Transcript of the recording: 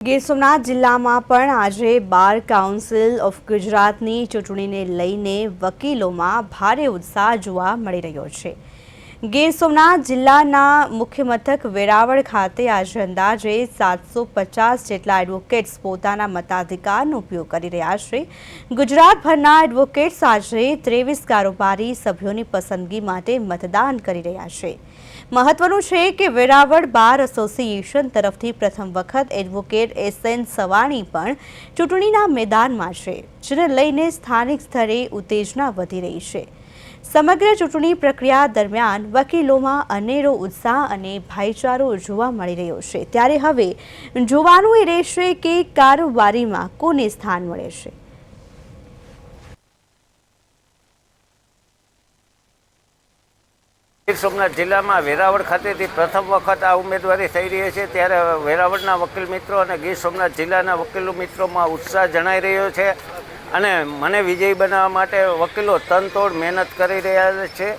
ગીર સોમનાથ જિલ્લામાં પણ આજે બાર કાઉન્સિલ ઓફ ગુજરાતની ચૂંટણીને લઈને વકીલોમાં ભારે ઉત્સાહ જોવા મળી રહ્યો છે। ગીર સોમનાથ જિલ્લાના મુખ્ય મથક વેરાવળ ખાતે આજે અંદાજે 750 જેટલા એડવોકેટ્સ પોતાના મતાધિકારનો ઉપયોગ કરી રહ્યા છે। ગુજરાતભરના એડવોકેટ્સ આજે 23 કારોબારી સભ્યોની પસંદગી માટે મતદાન કરી રહ્યા છે। મહત્વનું છે કે વેરાવળ બાર એસોસિએશન તરફથી પ્રથમ વખત એડવોકેટ SN સવાણી પણ ચૂંટણીના મેદાનમાં છે, જેને લઈને સ્થાનિક સ્તરે ઉત્તેજના વધી રહી છે। સમગ્ર ચૂંટણી પ્રક્રિયા દરમિયાન વકીલોમાં અનેરો ઉત્સાહ અને ભાઈચારો જોવા મળી રહ્યો છે। ત્યારે હવે જોવાનું એ રહેશે કે કારોબારીમાં કોને સ્થાન મળે છે। ગીર સોમનાથ જિલ્લામાં વેરાવળ ખાતેથી પ્રથમ વખત આ ઉમેદવારી થઈ રહી છે, ત્યારે વેરાવળના વકીલ મિત્રો અને ગીર સોમનાથ જિલ્લાના વકીલો મિત્રોમાં ઉત્સાહ જણાઈ રહ્યો છે અને મને વિજયી બનાવવા માટે વકીલો તનતોડ મહેનત કરી રહ્યા છે।